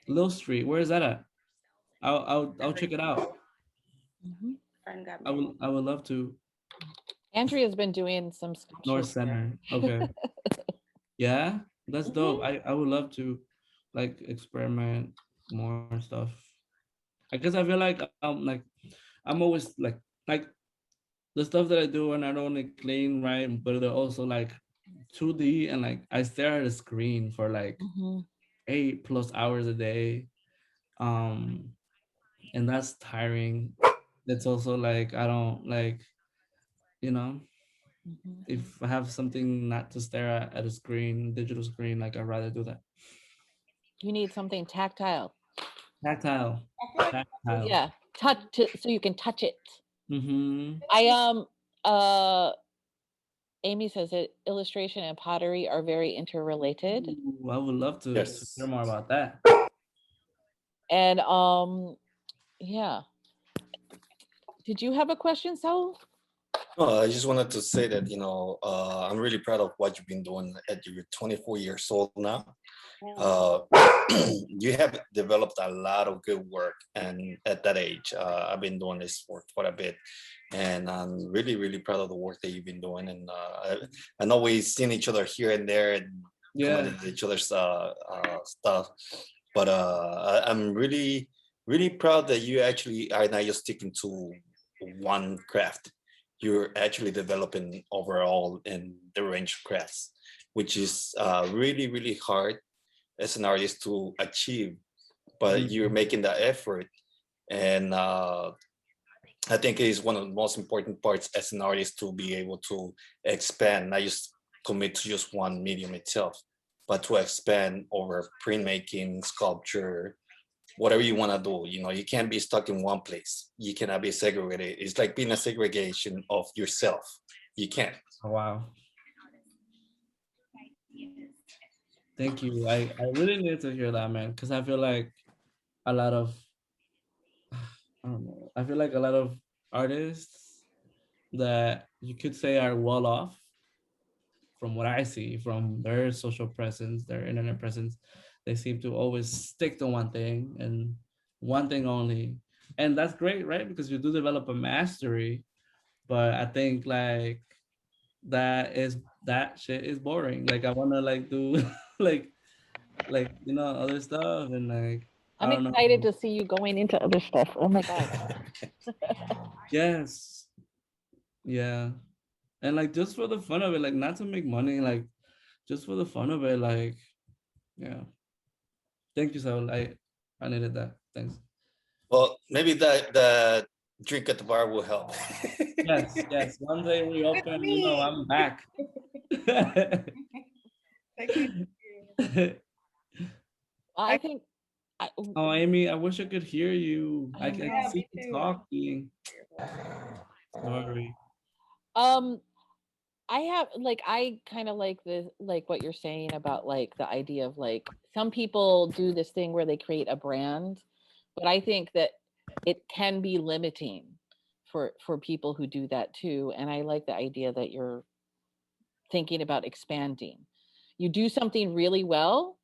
Lil Street, where is that at? I'll check it out. Mhm. Friend got me. I would love to. Andrea's been doing some North sculpture work. Center. Okay. Yeah, that's dope. Mhm. I would love to like experiment more stuff. I guess I feel like I'm always like the stuff that I do are not only clean, right, but they're also like 2D and like I stare at a screen for like Mhm. 8+ hours a day. Um and that's tiring. It's also like I don't like, you know, Mhm. if I have something not to stare at a screen, digital screen, like I'd rather do that. You need something tactile. Tactile. Tactile. Yeah, so you can touch it. Mm-hmm. Amy says that illustration and pottery are very interrelated. Ooh, I would love to Yes. hear more about that. And yeah. Did you have a question, Saul? No, I just wanted to say that, I'm really proud of what you've been doing at your 24 years old now. Uh, you have developed a lot of good work, and at that age, I've been doing this for quite a bit, and I'm really, really proud of the work that you've been doing. And I know we've seen each other here and there and commented each other's stuff, but I'm really, really proud that you actually are not just sticking to one craft. You're actually developing overall in the range of crafts, which is really, really hard as an artist to achieve, but you're making that effort. And I think it is one of the most important parts as an artist to be able to expand, not just commit to just one medium itself, but to expand over printmaking, sculpture, whatever you want to do. You can't be stuck in one place. You cannot be segregated. It's like being a segregation of yourself. You can't. Oh, wow. Thank you. I really need to hear that, man, because I feel like a lot of, I don't know, I feel like a lot of artists that you could say are well off, from what I see, from their social presence, their internet presence, they seem to always stick to one thing and one thing only. And that's great, right? Because you do develop a mastery, but I think like that shit is boring. Like I wanna like do like other stuff, and like I I'm don't excited know. to see you going into other stuff. Oh my God. Yes. Yeah. And like just for the fun of it, like not to make money, like just for the fun of it, like yeah. Thank you, Saul. I needed that. Thanks. Well, maybe the drink at the bar will help. Yes, yes. One day we With open, me. I'm back. Thank you. I think I, Oh, Amy, I wish I could hear you. I I can Yeah, know. see me you too. talking. Sorry. Um, I have like I kind of like this, like what you're saying about like the idea of like some people do this thing where they create a brand, but I think that it can be limiting for people who do that too. And I like the idea that you're thinking about expanding. You do something really well,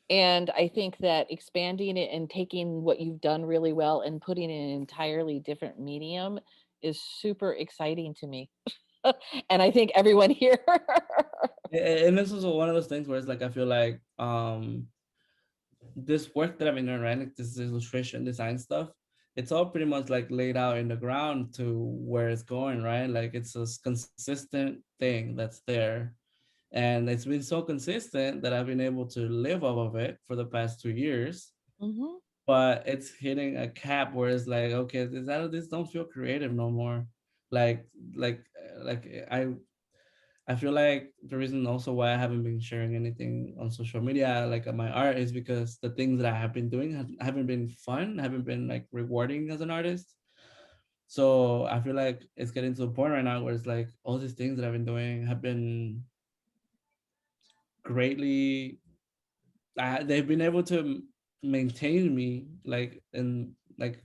and I think that expanding it and taking what you've done really well and putting it in an entirely different medium is super exciting to me. And I think everyone here. And this is one of those things where it's like I feel like this work that I've been doing, right? Like this illustration design stuff, it's all pretty much like laid out in the ground to where it's going, right? Like it's a consistent thing that's there. And it's been so consistent that I've been able to live off of it for the past 2 years. Mhm. But it's hitting a cap where it's like, okay, this don't feel creative no more. Like, I feel like the reason also why I haven't been sharing anything on social media, like my art, is because the things that I have been doing haven't been fun, haven't been like rewarding as an artist. So I feel like it's getting to a point right now where it's like all these things that I've been doing have been greatly, they've been able to maintain me, like, and like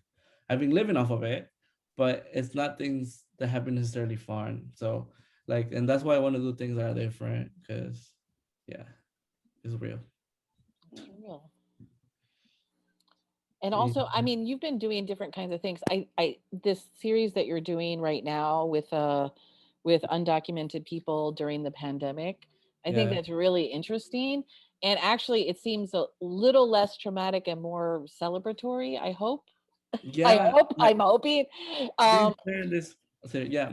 I've been living off of it, but it's not things that have been necessarily fun. So like, and that's why I want to do things that are different, because yeah, it's real. Real. And also, I mean, you've been doing different kinds of things. This series that you're doing right now with undocumented people during the pandemic, I think Yeah. that's really interesting. And actually, it seems a little less traumatic and more celebratory. I hope. Yeah. I'm hoping. This, so, yeah.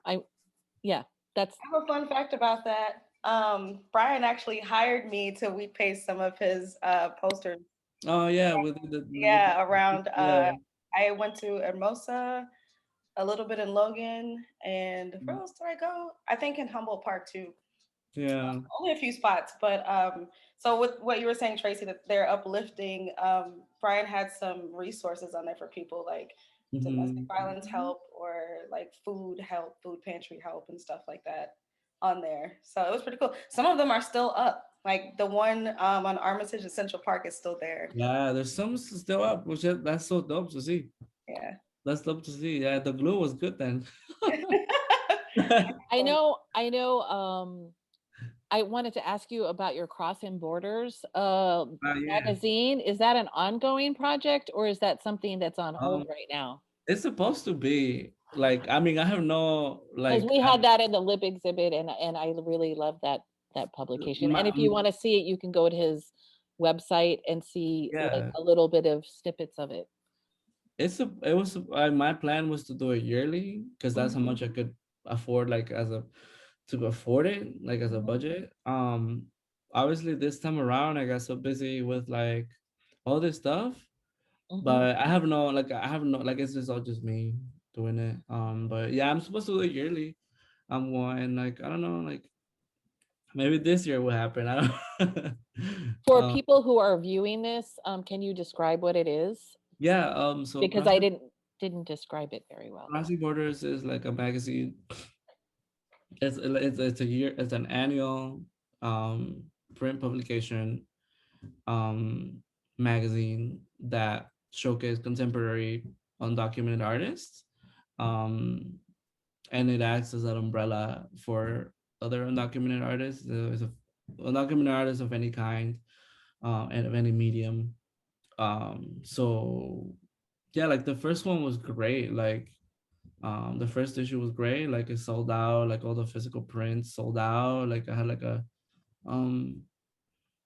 I yeah, that's I have a fun fact about that. Brian actually hired me to repaste some of his posters. Oh yeah, Yeah, around yeah. I went to Hermosa, a little bit in Logan, and where else did I go? I think in Humboldt Park too. Yeah. Only a few spots, but so with what you were saying, Tracy, that they're uplifting. Brian had some resources on there for people like domestic Hmm. violence help or like food help, food pantry help, and stuff like that on there. So it was pretty cool. Some of them are still up. Like the one on Armitage and Central Park is still there. Yeah, there's some still up, which that's so dope to see. Yeah. That's dope to see. Yeah, the glue was good then. I wanted to ask you about your Crossin Borders Yeah. magazine. Is that an ongoing project or is that something that's on hold Um, right now? it's supposed to be like, I mean, I have no Because like we had that in the lip exhibit, and I really love that publication. And if you want to see it, you can go to his website and see like yeah, a little bit of snippets of it. it was my plan was to do it yearly because that's how Mhm, much I could afford, like as a to afford it, like as a mhm, budget. Obviously this time around I got so busy with like all this stuff, mhm. but I have no like it's just all just me doing it. But yeah, I'm supposed to do it yearly. I'm going like I don't know, like maybe this year will happen. I don't For uh, people who are viewing this, can you describe what it is? yeah, so Because I didn't describe it very well. Crossin Borders is like a magazine. It's a year, it's an annual um print publication um magazine that showcase contemporary undocumented artists. Um and it acts as an umbrella for other undocumented artists. There's a undocumented artists of any kind, and of any medium. So yeah, like the first one was great. Like the first issue was great. Like it sold out. Like all the physical prints sold out. Like I had like um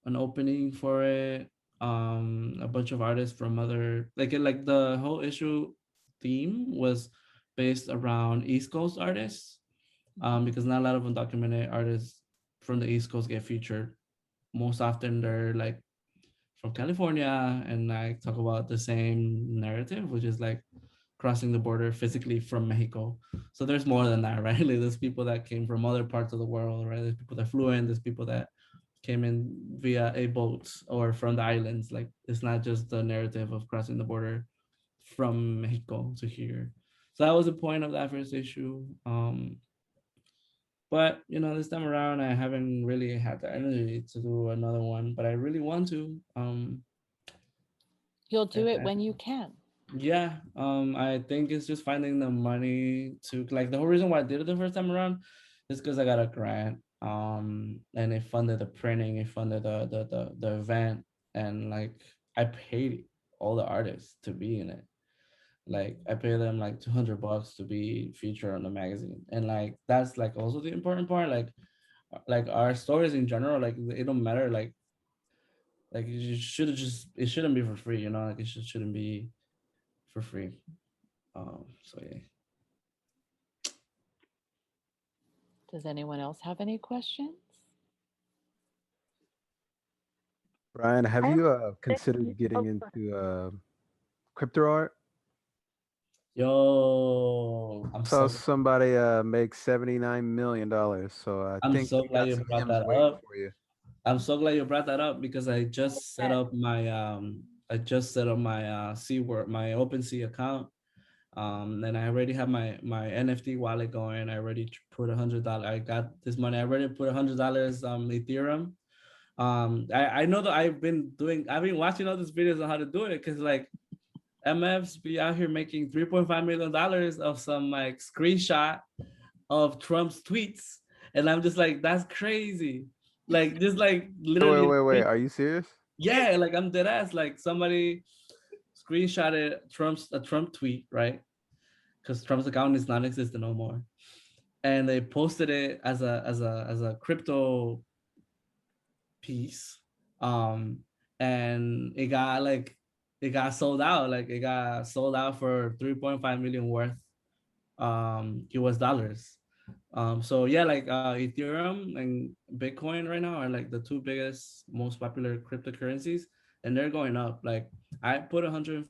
an opening for it. A bunch of artists from other like the whole issue theme was based around East Coast artists. Because not a lot of undocumented artists from the East Coast get featured. Most often they're like from California and like talk about the same narrative, which is like crossing the border physically from Mexico. So there's more than that, right? Like there's people that came from other parts of the world, right? There's people that flew in, there's people that came in via a boat or from the islands. Like it's not just the narrative of crossing the border from Mexico to here. So that was the point of that first issue. But this time around, I haven't really had the energy to do another one, but I really want to. You'll do it when you can. Yeah, I think it's just finding the money to like the whole reason why I did it the first time around is because I got a grant. And it funded the printing, it funded the event, and like I paid all the artists to be in it. Like I pay them like $200 to be featured on the magazine, and like that's like also the important part. Like our stories in general, like it don't matter. Like it shouldn't be for free. Like it shouldn't be for free. So yeah. Does anyone else have any questions? Brian, have I have you a considered getting into crypto art? Yo, Saw somebody make $79 million, so I I'm think so you glad got you some brought gems that waiting up. for you. I'm so glad you brought that up because I just set up my Seaword, my OpenSea account. And I already have my NFT wallet going. I already put $100. I got this money. I already put $100 Ethereum. I know that I've been watching all these videos on how to do it because like MFs be out here making $3.5 million of some like screenshot of Trump's tweets. And I'm just like, that's crazy. Like just like literally Wait. Are you serious? yeah, like I'm dead ass. Like somebody screenshotted a Trump tweet, right? Because Trump's account is non-existent no more. And they posted it as a crypto piece. And it got sold out. Like it got sold out for 3.5 million worth US dollars. So yeah, like Ethereum and Bitcoin right now are like the two biggest, most popular cryptocurrencies, and they're going up. Like I put $150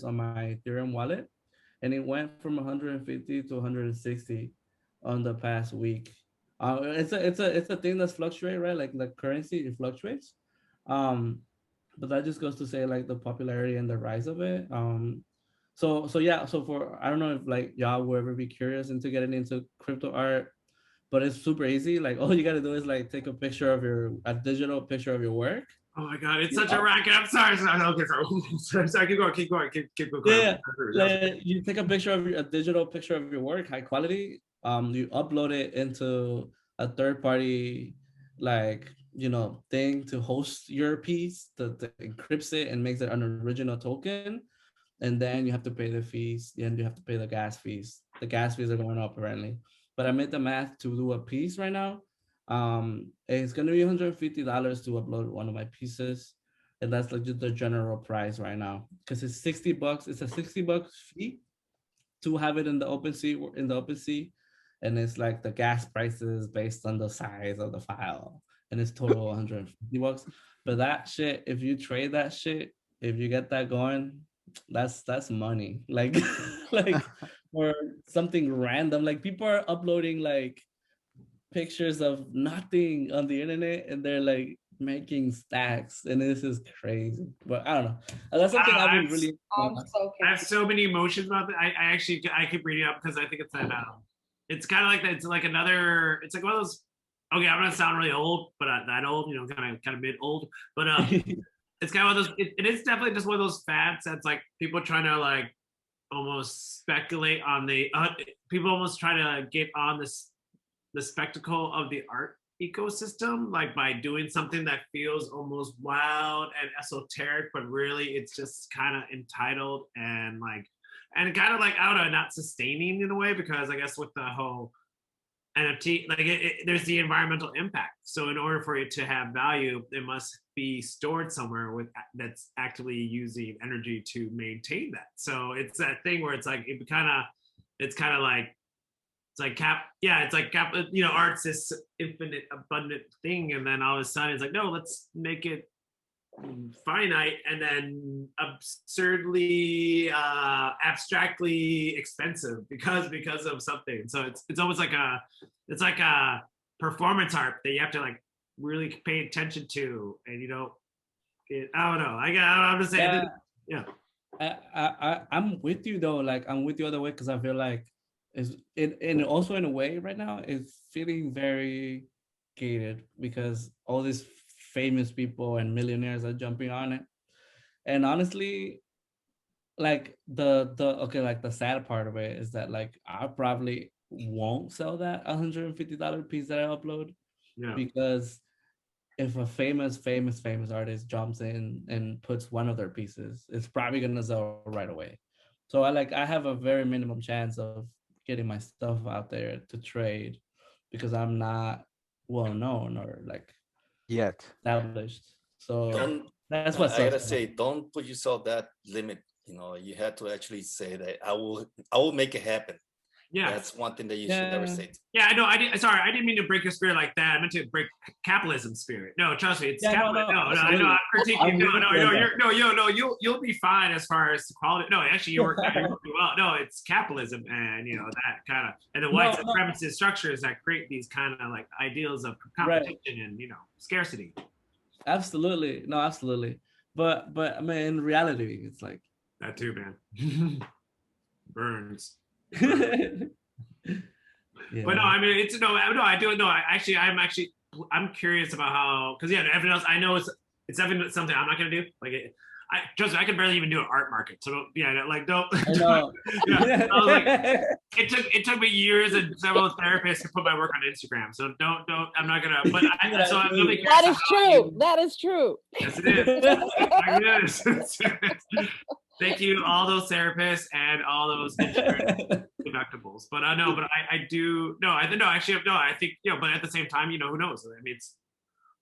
on my Ethereum wallet, and it went from 150 to 160 on the past week. It's a thing that's fluctuate, right? Like the currency, it fluctuates. Um, but that just goes to say like the popularity and the rise of it. So yeah, so for I don't know if like y'all will ever be curious into getting into crypto art, but it's super easy. Like all you gotta do is like take a digital picture of your work. Oh my god, it's You such a racket. I'm sorry. Okay, sorry. Keep going. Keep going. Yeah, like you take a digital picture of your work, high quality. You upload it into a third party, like thing to host your piece that encrypts it and makes it an original token, and then you have to pay the fees. Then you have to pay the gas fees. The gas fees are going up apparently. But I made the math to do a piece right now. It's gonna be $150 to upload one of my pieces, and that's like just the general price right now because it's $60. It's a $60 fee to have it in the open sea, and it's like the gas prices based on the size of the file, and it's total $150. But that shit, if you trade that shit, if you get that going, that's money. Like like for something random, like people are uploading like pictures of nothing on the internet and they're like making stacks, and this is crazy. But I don't know, that's something I've been really I'm so I have confused. so many emotions about that. I actually I keep reading up because I think it's that it's kind of like that. It's like another. It's like one of those. Okay, I'm gonna sound really old, but not that old. Kind of mid old. But it's kind of one of those. It is definitely just one of those fads that's like people trying to like almost speculate on the. People almost try to get on the spectacle of the art ecosystem, like by doing something that feels almost wild and esoteric, but really it's just kind of entitled and like, and kind of like, I don't know, not sustaining in a way, because I guess with the whole NFT, like there's the environmental impact. So in order for it to have value, it must be stored somewhere that's actively using energy to maintain that. So it's that thing where it's like, it's kind of like, it's like art's this infinite abundant thing, and then all of a sudden it's like, no, let's make it finite and then absurdly abstractly expensive because of something. So it's almost like a performance art that you have to like really pay attention to, and I don't know, I'm just saying, yeah. I'm with you though. Like I'm with you all the way because I feel like and also in a way right now it's feeling very gated because all these famous people and millionaires are jumping on it. And honestly, like like the sad part of it is that like I probably won't sell that $150 piece that I upload, because if a famous artist jumps in and puts one of their pieces, it's probably gonna sell right away. So I have a very minimum chance of getting my stuff out there to trade because I'm not well known or like Yet. established. So that's what I sucks. gotta say, don't put yourself that limit. You had to actually say that I will make it happen. Yeah, that's one thing that you should never say. Yeah, I know. Sorry, I didn't mean to break your spirit like that. I meant to break capitalism's spirit. No, trust me, it's capitalism. No, I know. I'm critiquing. No. You'll be fine as far as quality. No, actually, you work really well. No, it's capitalism, and that kind of, and the white supremacist structures that create these kind of like ideals of competition and scarcity. Absolutely, no, absolutely. But I mean, in reality, it's like that too, man. Burns. Yeah. But no, I mean, I do know. I'm curious about how, because everything else I know it's definitely something I'm not gonna do. Like trust me, I can barely even do an art market. So don't. I know. I was like, it took me years and several therapists to put my work on Instagram. So don't. I'm not gonna. But I'm really curious. That is true. That is true. Yes, it is. Thank you, all those therapists and all those insurance deductibles. But I do. No, I think, but at the same time, who knows? I mean, it's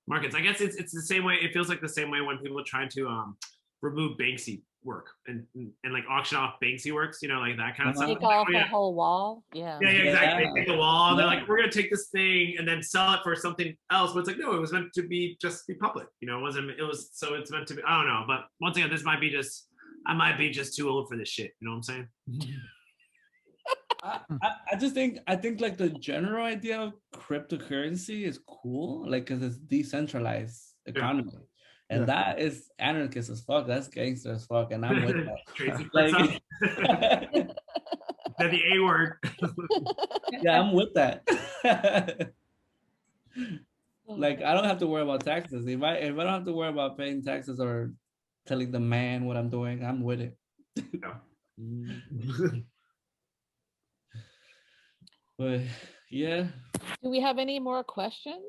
markets. I guess it's the same way. It feels like the same way when people are trying to remove Banksy work and like auction off Banksy works, like that kind of stuff. Take off the whole wall. Yeah. Yeah, exactly. They take the wall. They're like, we're gonna take this thing and then sell it for something else. But it's like, no, it was meant to just be public. It wasn't. It was so it's meant to be. I don't know. But once again, I might be just too old for this shit. You know what I'm saying? I just think like the general idea of cryptocurrency is cool, like because it's decentralized economy, and that is anarchist as fuck. That's gangster as fuck, and I'm with that. Tracy Like, Said the A word. yeah, I'm with that. Like, I don't have to worry about taxes. If I don't have to worry about paying taxes or telling the man what I'm doing, I'm with it. But yeah, Do we have any more questions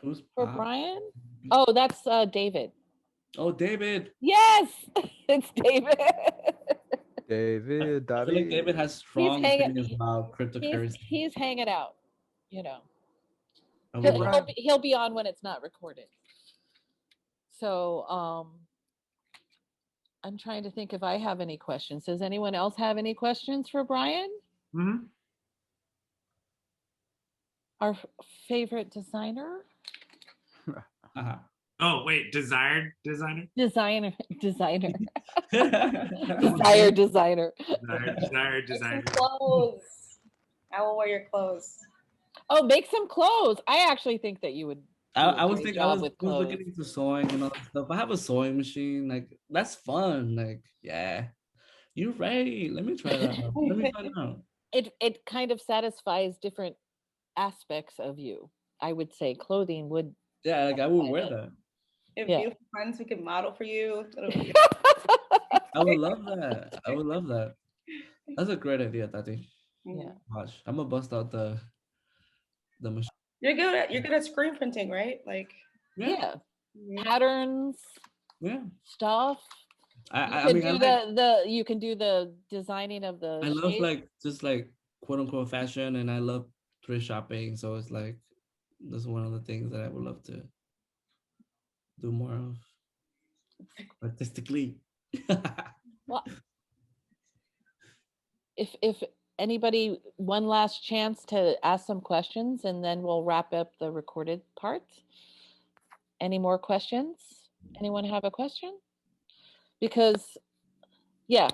who's for Bob? Brian? Oh, that's David. Oh, David. Yes, it's David. David, I feel like David has strong opinions about cryptocurrency. He's hanging out, you know. I would love He'll be on when it's not recorded. So I'm trying to think if I have any questions. Does anyone else have any questions for Brian? Mhm. Our favorite designer? Oh wait, desired designer. Designer. Desired Designer. Desired designer. Clothes. I will wear your clothes. Oh, make some clothes. I actually think that you would. I was looking into sewing and all that stuff. I have a sewing machine. Like, that's fun. Like, yeah, you're right. Let me try that out. Let me find out. It kind of satisfies different aspects of you. I would say clothing would. Yeah, like I would wear that. If beautiful friends, we can model for you. I would love that. I would love that. That's a great idea, Tati. Yeah. Watch, I'm gonna bust out the machine. You're good at screen printing, right? Like yeah. Patterns. Yeah. Stuff. You can do the designing of the. I love like just like quote unquote fashion, and I love thrift shopping. So it's like that's one of the things that I would love to do more of artistically. Well, if anybody, one last chance to ask some questions, and then we'll wrap up the recorded part. Any more questions? Anyone have a question? Because, yeah,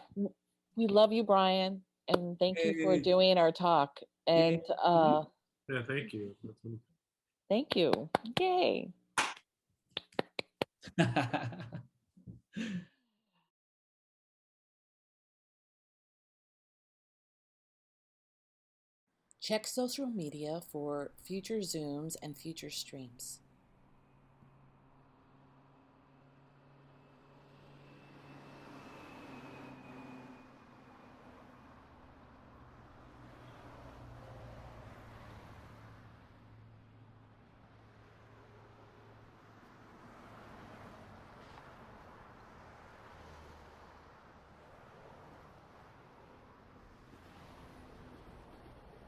we love you, Brian, and thank you for doing our talk. And yeah, thank you. Thank you. Yay. Check social media for future Zooms and future streams.